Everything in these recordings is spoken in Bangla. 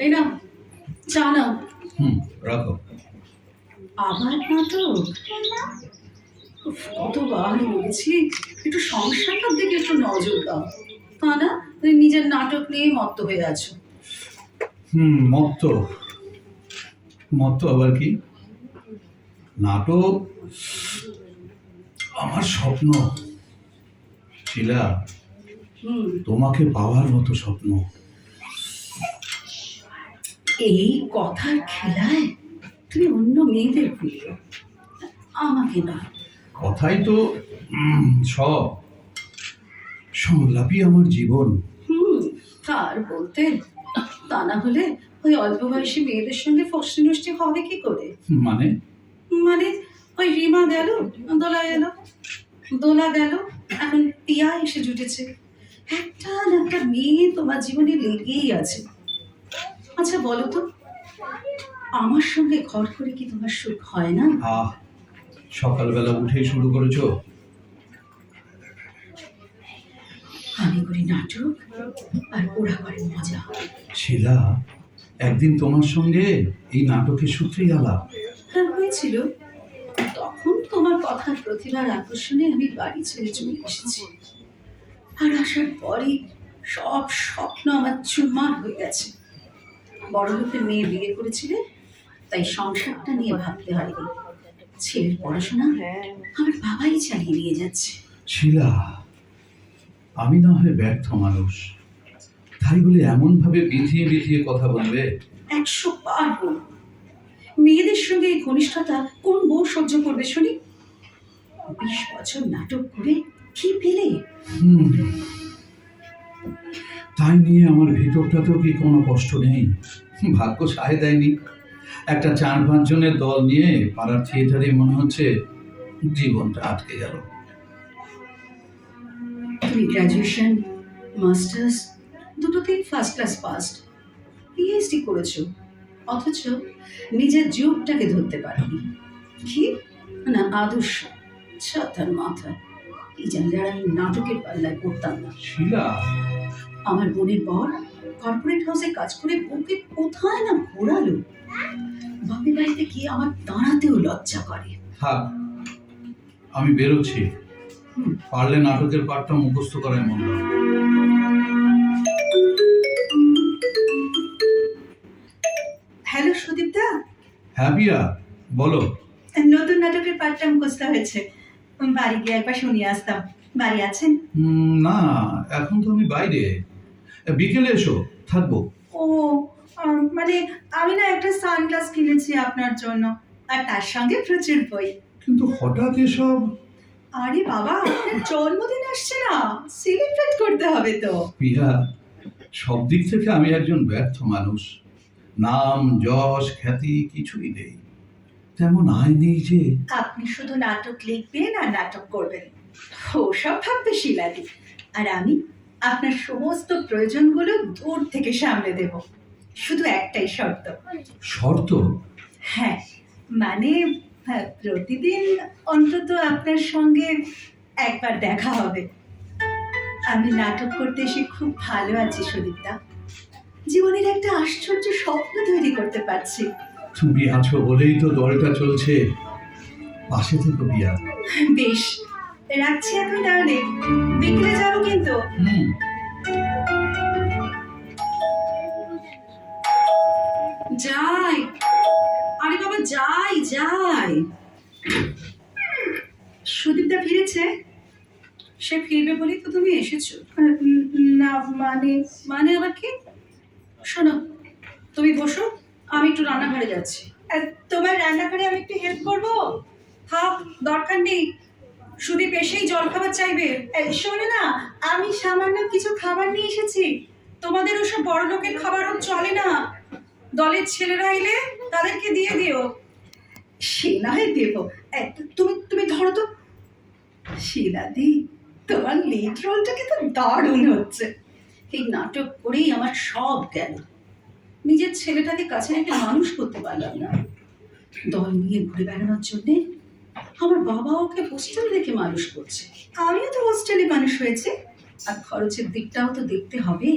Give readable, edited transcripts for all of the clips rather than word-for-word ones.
এই না, চা নাও। রাখো। আবার নাটক? কতবার বলেছি একটু সংসারটার দিকে একটু নজর দাও, তা না তুমি নিজের নাটক নিয়ে মত্ত হয়ে আছো। মত্ত মত্ত আবার কি? নাটক আমার স্বপ্ন শিলা, তোমাকে পাওয়ার মতো স্বপ্ন। এই কথার খেলায় তুমি অন্য মেয়েদের ভুলিও, আমাকে না। কথাই তো সব সংলাপই আমার জীবন। তার বলতে, তা না হলে ওই অল্প বয়সী মেয়েদের সঙ্গে ফষ্টি নষ্টি হবে কি করে? মানে মানে ওই রিমা গেল, দোলা গেল, দোলা গেল, এখন টিয়া এসে জুটেছে। একটা না একটা মেয়ে তোমার জীবনে লেগেই আছে। আচ্ছা বলো তো, আমার সঙ্গে ঘর করে কি তোমার সুখ হয় না? সকালবেলা উঠেই শুরু করেছো। আমি করি নাটক আর ওরা করে মজা। শিলা, একদিন তোমার সঙ্গে এই নাটকের সূত্রেই আলাপ। হ্যাঁ হয়েছিল, তখন তোমার কথার প্রতিভার আকর্ষণে আমি বাড়ি ছেড়ে চলে এসেছি। আর আসার পরে সব স্বপ্ন আমার চুরমার হয়ে গেছে। বড় লোকের মেয়ে বিয়ে করেছিলে, তাই সংসারটা নিয়ে ভাবতে হয়নি। ছেলের পড়াশোনা আমার বাবাই চালিয়ে নিয়ে যাচ্ছে। শিলা, আমি না হয় ব্যর্থ মানুষ, তাই বলে এমন ভাবে বিধিয়ে বিধিয়ে কথা বলবে? 100 বার বল, মেয়েদের সঙ্গে এই ঘনিষ্ঠতা কোন বউ সহ্য করবে শুনি? 20 বছর নাটক করে কি পেলে? তাই নিয়ে আমার ভিতরটাতেও কি কোনো কষ্ট নেই? ভাগ্য সায় দেয়নি। একটা 4-5 জনের দল নিয়ে পাড়ার থিয়েটারে মনে হচ্ছে জীবনটা আটকে গেল। তুমি গ্র্যাজুয়েশন, মাস্টার্স দুটোতেই ফার্স্ট ক্লাস পাস্ট, পিএইচডি করেছো, অথচ নিজের যুগটাকে ধরতে পারোনি। কি না আদর্শ, ছাতার মাথা! কি জানলে আর আমি নাটকের পাল্লায় পড়তাম না। শিলা, আমার বোনের বর কর্পোরেট হাউসে কাজ করে বউকে কোথায় না ঘোরালো। বাপের বাড়িতে গিয়ে আমার দাঁড়াতেও লজ্জা করে। থাক, আমি বেরোচ্ছি। পারলে নাটকের পাঠটা মুখস্থ করায় মন দাও। হ্যালো সুদীপদা। হ্যাঁ পিয়া, বলো। নতুন নাটকের পাঠটা মুখস্থ হয়েছে, বাড়ি গিয়ে একবার শুনিয়ে আসতাম। বাড়ি আছেন? না, এখন তো আমি বাইরে, বিকেলে এসো, থাকবো। ও মানে আমি না একটা সানগ্লাস কিনেছি আপনার জন্য, আর তার সঙ্গে প্রচুর বই। কিন্তু হঠাৎ এসব? আরে বাবা, আপনার জন্মদিন আসছে না, সেলিব্রেট করতে হবে তো। পিয়া, সব দিক থেকে আমি একজন ব্যর্থ মানুষ। নাম যশ খ্যাতি কিছুই নেই, তেমন আয় নেই যে। আপনি শুধু নাটক লিখবেন আর নাটক করবেন, ওসব ভাববে শিলাদি। আর আমি আপনার সমস্ত প্রয়োজনগুলো দূর থেকে সামলে দেব। শুধু একটাই শর্ত। শর্ত? হ্যাঁ, মানে প্রতিদিন অন্তত আপনার সঙ্গে একবার দেখা হবে। আমি নাটক করতে এসে খুব ভালো আছি সুদীপদা, জীবনের একটা আশ্চর্য স্বপ্ন তৈরি করতে পারছি। তুমি আছো বলেই তো দলটা চলছে, পাশে থেকো পিয়া। বেশ, রাখছি এখন তাহলে, বিকেলে যাবো কিন্তু। যাই, আরে বাবা যাই যাই। সুদীপদা ফিরেছে? সে ফিরবে বলেই তো তুমি এসেছো। না মানে মানে আবার কি? শোনো, তুমি বসো, আমি একটু রান্নাঘরে যাচ্ছি। তোমার রান্নাঘরে আমি একটু হেল্প করবো? থাক, দরকার নেই। সুদীপ এসেই জল খাবার চাইবে। শোনো না, আমি সামান্য কিছু খাবার নিয়ে এসেছি। তোমাদের ওসব বড় লোকের খাবারও চলে না, দলের ছেলেরা এলে তাদেরকে দিয়ে দিও। সে না হয় দেবো, তুমি তুমি ধরো তো। শিলাদি, তোমার লিড রোলটা কিন্তু দারুণ হচ্ছে। এই নাটক করেই আমার সব গেল, নিজের ছেলেটাকে কাছে রেখে মানুষ করতে পারলাম না। দল নিয়ে ঘুরে বেড়ানোর জন্যে আমার বাবা ওকে হোস্টেল রেখে মানুষ করছে, আমিও তো হোস্টেলে মানুষ হয়েছে। আর খরচের দিকটাও তো দেখতে হবে।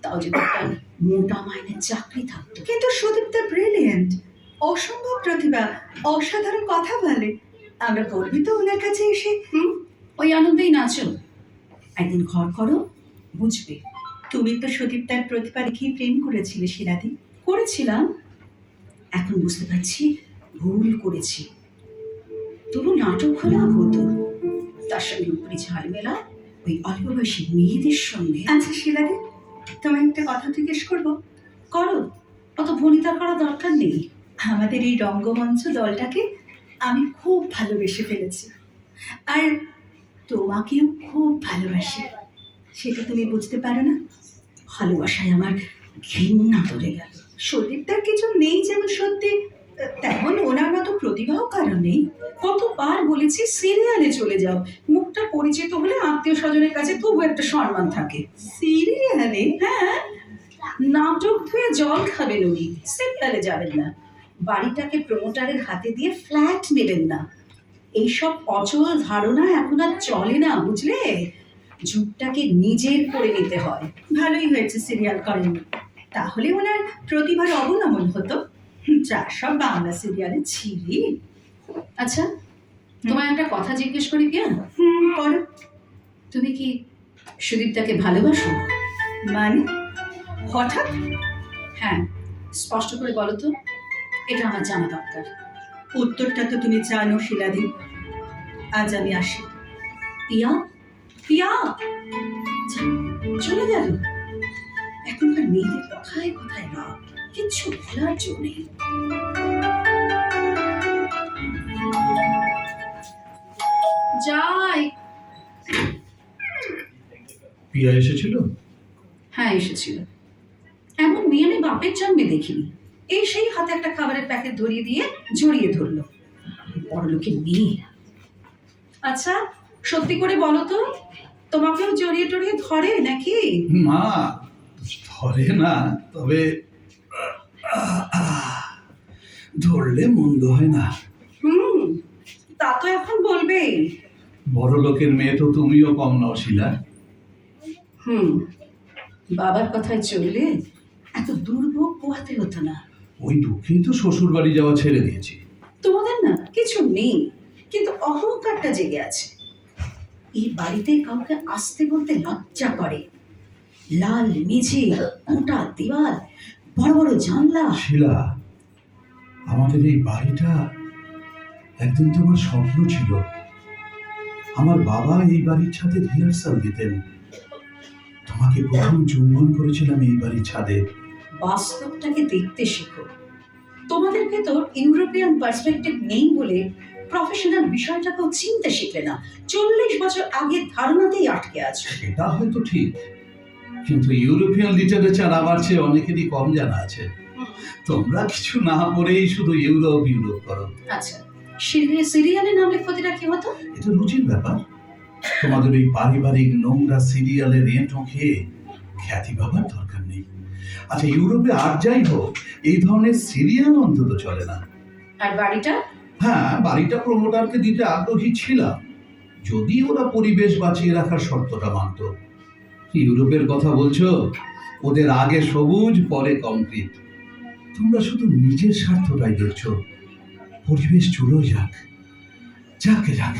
তাও যদি একটা মোটা মাইনের চাকরি থাকতো। কিন্তু সুদীপ্তা ব্রিলিয়েন্ট, অসম্ভব প্রতিভা, অসাধারণ কথা বলে। আমরা গর্বিত ওনার কাছে এসে। ওই আনন্দেই নাচো, একদিন ঘর করো, বুঝবে। তুমি তো সুদীপ্তার প্রতিভা দেখেই প্রেম করেছিলে শিলাদি। করেছিলাম, এখন বুঝতে পারছি ভুল করেছি। তবু নাটক হলে হতো, তার সঙ্গে উপরি ঝালমেলা ওই অল্প বয়সী মেয়েদের সঙ্গে। আচ্ছা শিলাদি, তোমায় একটা কথা জিজ্ঞেস করবো। করো, অত ভনিতা করা দরকার নেই। আমাদের এই রঙ্গমঞ্চ দলটাকে আমি খুব ভালোবেসে ফেলেছি, আর তোমাকেও খুব ভালোবাসি। সেটা তুমি বুঝতে পারো না? ভালোবাসায় আমার ঘৃণা ধরে গেল। সুদীপ্তার কিছু নেই যেমন সত্যি, তেমন ওনার মতো প্রতিভাও কারণ নেই। কতবার বলেছি সিরিয়ালে চলে যাও, মুখটা পরিচিত হলে আত্মীয় স্বজনের কাছে তবু একটা সম্মান থাকে। সিরিয়ালে? হ্যাঁ, নাটক ধুয়ে জল খাবেন উনি, সিরিয়ালে যাবেন না। বাড়িটাকে প্রমোটারের হাতে দিয়ে ফ্ল্যাট নেবেন না। এইসব অচল ধারণা এখন আর চলে না, বুঝলে? যুগটাকে নিজের করে নিতে হয়। ভালোই হয়েছে সিরিয়াল করেননি, তাহলে ওনার প্রতিভার অবনমন হতো, যা সব বাংলা সিরিয়ালে ছিলি। আচ্ছা, তোমায় একটা কথা জিজ্ঞেস করি পিয়া। করো। তুমি কি সুদীপ্তাকে ভালোবাসো? মানে হঠাৎ? হ্যাঁ, স্পষ্ট করে বলো তো, এটা আমার জানা দরকার। উত্তরটা তো তুমি জানো শিলাদি। আজ আমি আসি। পিয়া, পিয়া, চলে গেল। এখনকার মেয়েদের কথায় কথায় না, কিচ্ছু বলার জো নেই। যাই। পিয়া এসেছিল? হ্যাঁ, এসেছিল। এমন মেয়ে আমি বাপের জন্মে দেখিনি। এই সেই হাতে একটা খাবারের প্যাকেট ধরিয়ে দিয়ে জড়িয়ে ধরলো। বড়লোকের মেয়ে। আচ্ছা, সত্যি করে বলো তো, তোমাকেও জড়িয়ে টড়িয়ে ধরে নাকি? না, ধরে না, তবে ধরলে মন্দ হয় না। তা তো এখন বলবেই। বড় লোকের মেয়ে তো তুমিও কম নও শিলা। বাবার কথায় চললে এত দুর্ভোগ পোহাতে হতো না। ওই দুঃখেই তো শ্বশুর বাড়ি যাওয়া ছেড়ে দিয়েছি। তোমাদের না কিছু নেই, কিন্তু অহংকারটা জেগে আছে। এই বাড়িতে কাউকে আসতে বলতে লজ্জা করে। লাল মেঝে, মোটা দেওয়াল, বড় বড় জানলা। শিলা, আমাদের এই বাড়িটা একদিন তোমার স্বপ্ন ছিল। আমার বাবা এই বাড়ির ছাদে রিহার্সাল দিতেন। তোমাকে প্রথম চুম্বন করেছিলাম এই বাড়ির ছাদে। বাস্তবটাকে দেখতে শেখো। তোমাদের ভেতর ইউরোপিয়ান পার্সপেক্টিভ নেই বলে প্রফেশনাল বিষয়টাকেও চিনতে শিখলে না। 40 বছর আগের ধারণাতেই আটকে আছো। সেটা হয়তো ঠিক, কিন্তু ইউরোপিয়ান লিটারেচার আমার চেয়ে অনেকেরই কম জানা আছে। তোমরা কিছু না পড়েই শুধু ইউরোপ ইউরোপ করো। আচ্ছা, সিরিয়ালে নামলে ক্ষতিটা কি হতো? এটা রুচির ব্যাপার। তোমাদের ওই পারিবারিক নোংরা সিরিয়ালের এঁটো খেয়ে খ্যাতি পাবার দরকার নেই। আচ্ছা, ইউরোপে আর যাই হোক, এই ধরনের সিরিয়াল অন্তত চলে না। আর বাড়িটা? হ্যাঁ, বাড়িটা প্রমোটারকে দিতে আগ্রহী ছিলাম, যদি ওরা পরিবেশ বাঁচিয়ে রাখার শর্তটা মানত। ইউরোপের কথা বলছো? ওদের আগে সবুজ, পরে কংক্রিট। তোমরা শুধু নিজের স্বার্থটাই দেখছো। পরিবেশ চুলো যাক। যাকে যাক,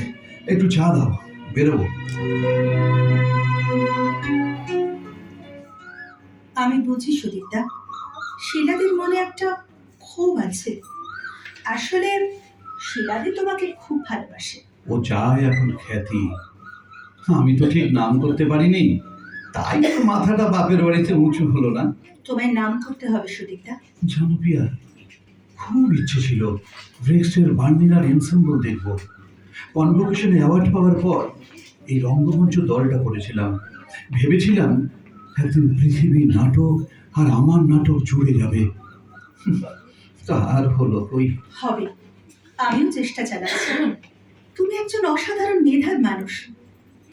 একটু চা দাও, বেরোবো। আমি বুঝি সুদীপ্তা, শিলাদির মনে একটা ক্ষোভ আছে। আসলে শিলাদি তোমাকে খুব ভালোবাসে। ও চায় এখন খ্যাতি। আমি তো ঠিক নাম করতে পারিনি, তাই তো মাথাটা বাপের বাড়িতে উঁচু হলো না। তোমায় নাম করতে হবে সুদীপ্তা। জানো পিয়া, খুব ইচ্ছে ছিল ব্রেক্সের বার্নিনার এনসেম্বল দেখব। কনভোকেশনে অ্যাওয়ার্ড পাওয়ার পর এই রঙ্গমঞ্চ দলটা করেছিলাম। ভেবেছিলাম একদিন পৃথিবী নাটক আর আমার নাটক জুড়ে যাবে। তার হলো কই। হবে, আমিও চেষ্টা চালাচ্ছি। তুমি একজন অসাধারণ মেধার মানুষ,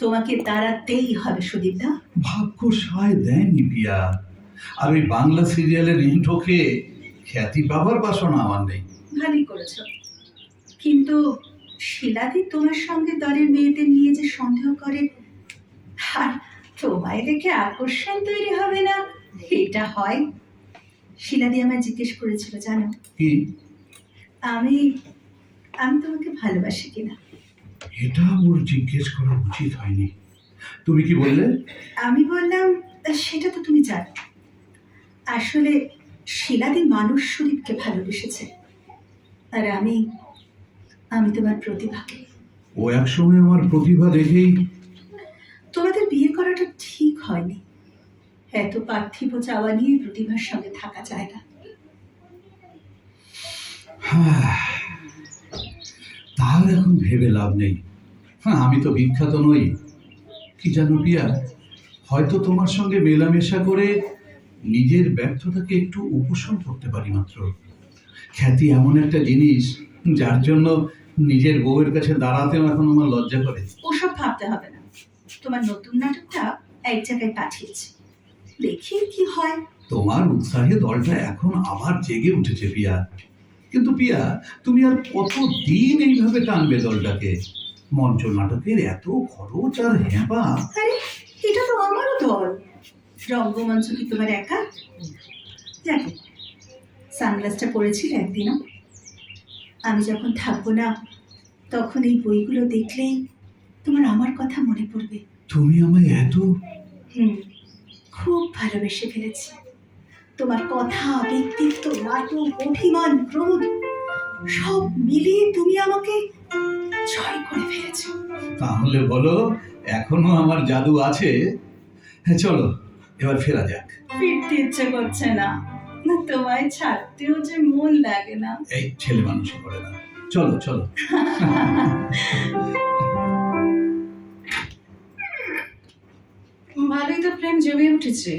তোমাকে দাঁড়াতেই হবে সুদীপ্তা। ভাগ্য সায় দেয়নি পিয়া, আর ওই বাংলা সিরিয়ালের ইন্ট্রোকে খ্যাতি পাবার বাসনা আমার নেই। ভালোই করেছ, কিন্তু শিলাদি তোমার সঙ্গে দলের মেয়েদের নিয়ে যে সন্দেহ করে, আর তোমায় দেখে আকর্ষণ তৈরি হবে না, এটা হয়? শিলাদি আমায় জিজ্ঞেস করেছিল জানো, কি? আমি আমি তোমাকে ভালোবাসি কিনা। এটা ওর জিজ্ঞেস করা উচিত হয়নি। তুমি কি বললে? আমি বললাম, সেটা তো তুমি জানো, আসলে শিলাদি মানুষ শরীফকে ভালোবেসেছে, আর আমি আমি তোমার প্রতিভাকে। ও একসময় আমার প্রতিভা দেখেই তোমাদের বিয়ে করাটা ঠিক হয়নি। এত পার্থিব চাওয়া নিয়ে প্রতিভার সঙ্গে থাকা যায় না। তাহলে এখন ভেবে লাভ নেই। আমি তো বিখ্যাত নই। কি জানো পিয়া, হয়তো তোমার সঙ্গে মেলামেশা করে নিজের ব্যর্থতাকে একটু উপশম করতে পারি মাত্র। খ্যাতি এমন একটা জিনিস যার জন্য নিজের বউয়ের কাছে দাঁড়াতেও এখন আমার লজ্জা করে। ওসব ভাবতে হবে না, তোমার নতুন নাটকটা এক জায়গায় পাঠিয়েছি, দেখি কি হয়। তোমার উৎসাহে দলটা এখন আবার জেগে উঠেছে পিয়া। কিন্তু পিয়া, তুমি আর কতদিন এইভাবে টানবে দলটাকে? মঞ্চ নাটকের এত খরচ আর হ্যাপা। আরে এটা তো আমারও দল। রঙ্গমঞ্চ কি তোমার একা? দেখো, সানগ্লাসটা পড়েছিলে একদিনও। আমি যখন থাকবো না তখন এই বইগুলো দেখলেই তোমার আমার কথা মনে পড়বে। তুমি আমায় এত খুব ভালোবেসে ফেলেছি। তোমার কথা, ব্যক্তিত্ব, নাটক, অভিমান, ক্রোধ সব মিলিয়ে তুমি আমাকে জয় করে ফেলেছো। তাহলে বলো, এখনো আমার জাদু আছে? হ্যাঁ, চলো এবার ফেরা যাক। ফিরতে ইচ্ছে করছে না, তোমায় ছাড়তেও যে মন লাগে না। এই ছেলে মানুষ করে না, চলো চলো। ভালোই তো প্রেম জমে উঠেছে,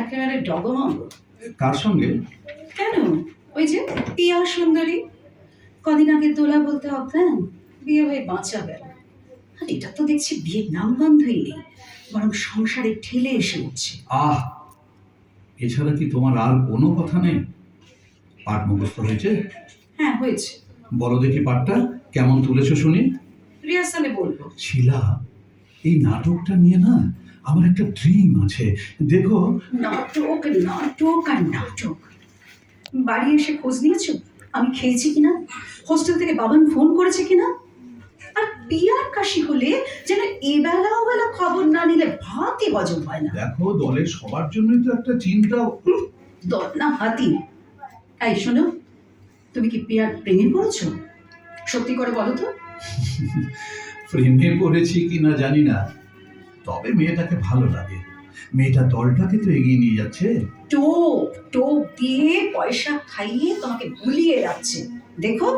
একেবারে ডগমগ। কার সঙ্গে? কেন, ওই যে পিয়া সুন্দরী, কদিন আগে দোলা বলতে অজ্ঞান, বিয়ে হয়ে বাঁচা গেল। আর এটা তো দেখছি বিয়ের নামগন্ধই নেই, বরং সংসারে ঠেলে এসে উঠছে। আহ, এছাড়া কি তোমার আর কোনো কথা নেই? পাঠ মুখস্থ হয়েছে? হ্যাঁ হয়েছে। বলো দেখি পাঠটা কেমন তুলেছো শুনি। রিহার্সালে বলবো। শিলা, এই নাটকটা নিয়ে না আমার একটা ড্রিম আছে। দেখো, নাটক নাটক আর নাটক। বাড়ি এসে খোঁজ নিয়েছো আমি খেয়েছি কিনা, হোস্টেল থেকে বাবান ফোন করেছে কিনা? আর পিয়ার কাশি হলে যেন এবেলা ওবেলা খবর না নিলে ভাতই হজম হয় না। দেখো, দলের সবার জন্যই তো একটা চিন্তা। দল না হাতি। এই শোনো, তুমি কি পিয়ার প্রেমে পড়েছো? সত্যি করে বলো তো। প্রেমে পড়েছি কিনা জানি না, তবে মেয়েটাকে ভালো লাগে। মেয়েটা দলটাকে তো এগিয়ে নিয়ে যাচ্ছে। টোপ টোপ দিয়ে পয়সা খাইয়ে তোমাকে ভুলিয়ে রাখছে। দেখো,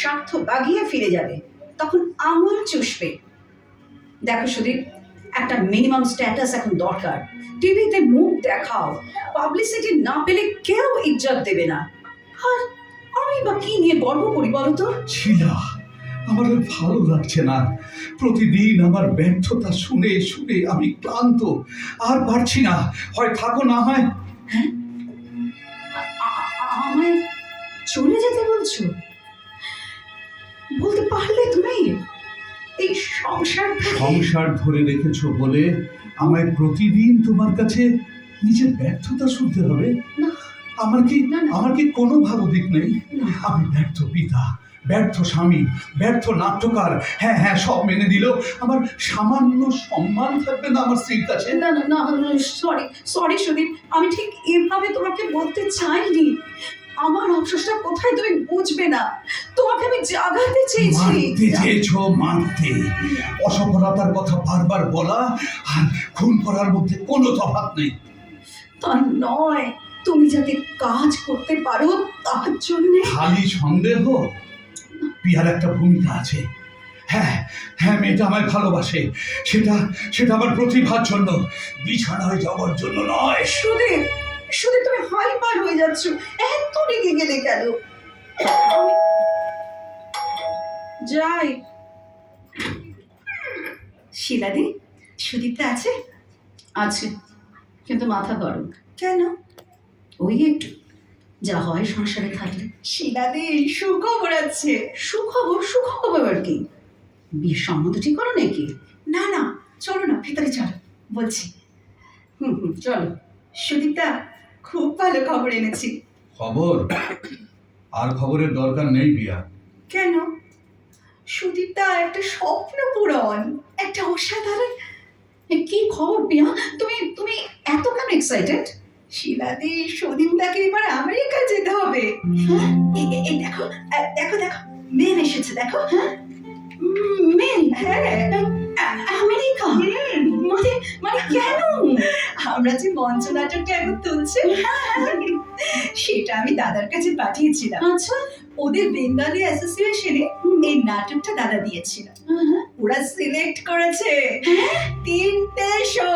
স্বার্থ বাগিয়ে ফিরে যাবে, তখন আঙুল চুষবে। দেখো সুদীপ, একটা মিনিমাম স্ট্যাটাস এখন দরকার। টিভিতে মুখ দেখাও, পাবলিসিটি না পেলে কেউ ইজ্জত দেবে না। আর আমি বা কি নিয়ে গর্ব করি বলো তো? ছিলা, আমার আর ভালো লাগছে না। প্রতিদিন আমার ব্যর্থতা শুনে শুনে আমি ক্লান্ত, আর পারছি না। হয় থাকো, না হয়। হ্যাঁ, আমায় চলে যেতে বলছো? বলতে পারলে তুমি এই সংসার ধরে রেখেছো বলে আমায় প্রতিদিন তোমার কাছে নিজের ব্যর্থতা শুনতে হবে? না। আমার কি না, না। আমার কি কোনো ভালো দিক নেই? না। আমি ব্যর্থ পিতা, ব্যর্থ স্বামী, ব্যর্থ নাট্যকার। হ্যাঁ হ্যাঁ, সব মেনে দিলেও আমার সামান্য সম্মান থাকবে না আমার স্ত্রীর কাছে? না না না, সরি সরি সুদীপ, আমি ঠিক এভাবে তোমাকে বলতে চাইনি। আমার অবসরটা কোথায় তুমি বুঝবে না। তোমাকে আমি জাগাতে চেয়েছি। মারতে চেয়েছো, মারতে। অসফলতার কথা বারবার বলা আর খুন করার মধ্যে কোনো তফাৎ নেই। তা নয়, তুমি যাতে কাজ করতে পারো তার জন্যে। খালি সন্দেহ? পিয়ার একটা ভূমিকা আছে। হ্যাঁ হ্যাঁ, মেয়েটা আমায় ভালোবাসে, সেটা সেটা আমার প্রতিভার জন্য, বিছানায় যাওয়ার জন্য নয়। সুদীপ, সুদীপ তুমি হাইপার হয়ে যাচ্ছ, এত রেগে গেলে কেন? যাই। শিলাদি, সুদীপটা আছে? আছে, কিন্তু মাথা গরম। কেন? ওই একটু যা হয় সংসারে থাকলে। শিলাদি, সুখবর আছে। সুখবর? সুখবর আর কি? বিয়ের সম্বন্ধ ঠিক করো নাকি? না না, চলো না, ভিতরে চলো, বলছি। চলো। সুদীপদা, খুব ভালো খবর এনেছি। খবর? আর খবরের দরকার নেই পিয়া। কেন? সুদীপদা, একটা স্বপ্ন পূরণ, একটা অসাধারণ। কি খবর পিয়া? তুমি তুমি এত কেন এক্সাইটেড? শিলাদি, সুদীপদাকে এবার আমেরিকা যেতে হবে। এই দেখো, দেখো দেখো, মেল এসেছে, দেখো। মেল? হ্যাঁ, আমেরিকা? মানে মানে কেন? আমরা যে মঞ্চ নাটকটা এখন তুলছি, সেটা আমি দাদার কাছে পাঠিয়েছিলাম। আচ্ছা। ওদের বেঙ্গালি অ্যাসোসিয়েশনে এই নাটকটা দাদা দিয়েছিল। ওরা সিলেক্ট করেছে 3টে শো,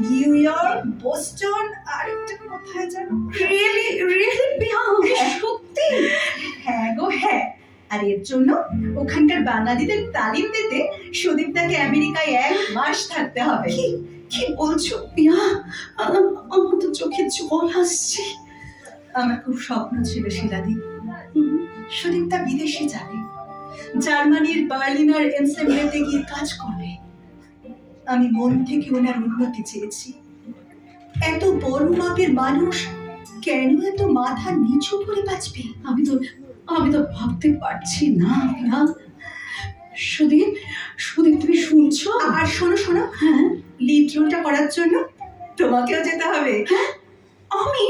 নিউ ইয়র্ক, বোস্টন, আর একটা কোথায় জানো। রিয়েলি রিয়েলি পিয়া? সত্যি? হ্যাঁ গো হ্যাঁ। আর এর জন্য ওখানকার বাঙালিদের তালিম দিতে সুদীপদাকে আমেরিকায় 1 মাস থাকতে হবে। কি বলছো পিয়া? আমার তো চোখে জল আসছে। আমার খুব স্বপ্ন ছিল শিলাদি, সুদীপদা বিদেশে যাবে, জার্মানির বার্লিনার এনসেম্বলেতে গিয়ে কাজ করবে। আমি মন থেকে ওনার উন্নতি চেয়েছি। এত বড় মাপের মানুষ কেন এত মাথা নিচু করে বাঁচবে? আমি তো ভাবতে পারছি না পিয়া। সুদীপ, সুদীপ তুমি শুনছো? আর শোনো শোনো, হ্যাঁ। লিড রোলটা করার জন্য তোমাকেও যেতে হবে। আমি?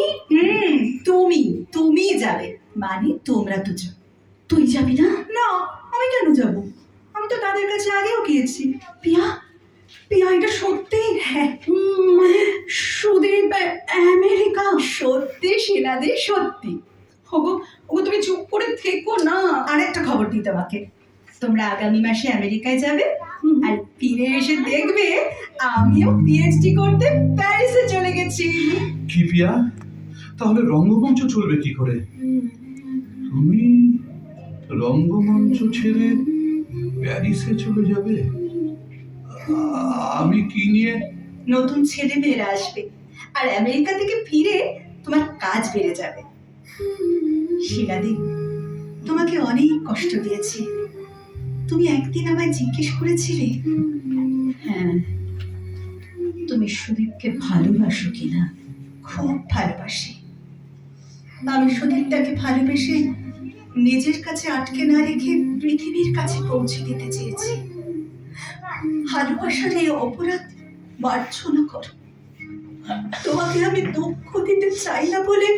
তুমি তুমি যাবে, মানে তোমরা দুজন। তুই যাবি না? না, আমি কেন যাব? আমি তো তাদের কাছে আগেও গিয়েছি। পিয়া, পিয়া এটা সত্যি? হ্যাঁ, মানে সুদীপ আমেরিকা? সত্যি শিলাদি, সত্যি। ওগো ওগো তুমি চুপ করে থেকো না। আরেকটা খবর দিই তোমাকে, তোমরা আগামী মাসে আমেরিকায় যাবে, আর ফিরে এসে দেখবে আমিও পিএইচডি করতে প্যারিসে চলে গেছি। কি পিয়া, তাহলে রঙ্গমঞ্চ চলবে কি করে? তুমি রঙ্গমঞ্চ ছেড়ে প্যারিসে চলে যাবে? আমি কি নিয়ে? নতুন ছেলে মেয়েরা আসবে, আর আমেরিকা থেকে ফিরে তোমার কাজ বেড়ে যাবে। শিলাদি, তোমাকে অনেক কষ্ট দিয়েছি। তুমি একদিন আমায় জিজ্ঞেস করেছিলে, হ্যাঁ, তুমি সুদীপকে ভালোবাসো কিনা? খুব ভালোবাসি। আমি সুদীপটাকে ভালোবেসে নিজের কাছে আটকে না রেখে পৃথিবীর কাছে পৌঁছে দিতে চেয়েছি। ভালোবাসার এই অপরাধ মার্জনা করো। তোমাকে আমি দুঃখ দিতে চাই না বলে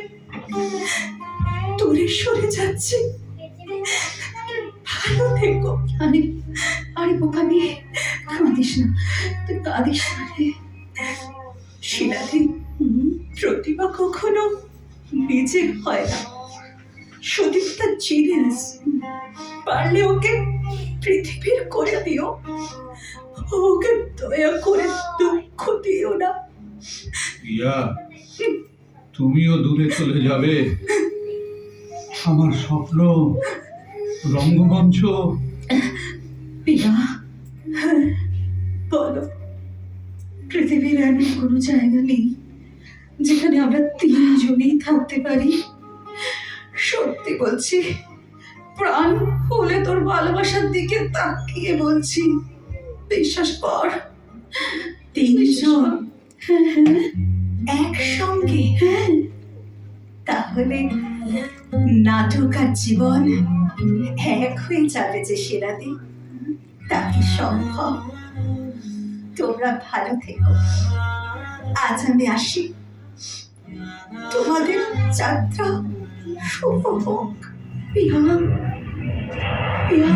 দূরে সরে যাচ্ছি। ভালো থেকো। আরে আরে বোকা মেয়ে, কাঁদিস না, তুই কাঁদিস না রে। শিলাদি, প্রতিভা কখনো নিজের হয় না। সুদীপটা জিনিয়াস, পারলে ওকে পৃথিবীর করে দিও। ওকে দয়া করে দুঃখ দিও না। পিয়া, তুমিও দূরে চলে যাবে? আমার স্বপ্ন রঙ্গমঞ্চ। পিয়া, বলো, পৃথিবীর এমন কোনো জায়গা নেই যেখানে আমরা 3জনেই থাকতে পারি। সত্যি বলছি, প্রাণ খুলে তোর ভালোবাসার দিকে তাকিয়ে বলছি, বিশ্বাস কর। 3 জন হ্যাঁ হ্যাঁ একসঙ্গে? হ্যাঁ। তাহলে নাটক আর জীবন এক হয়ে যাবে যে শিলাদি? তা কি সম্ভব? তোমরা ভালো থেকো। আজ আমি আসি। তোমাদের যাত্রা শুভ হোক। পিয়া, পিয়া।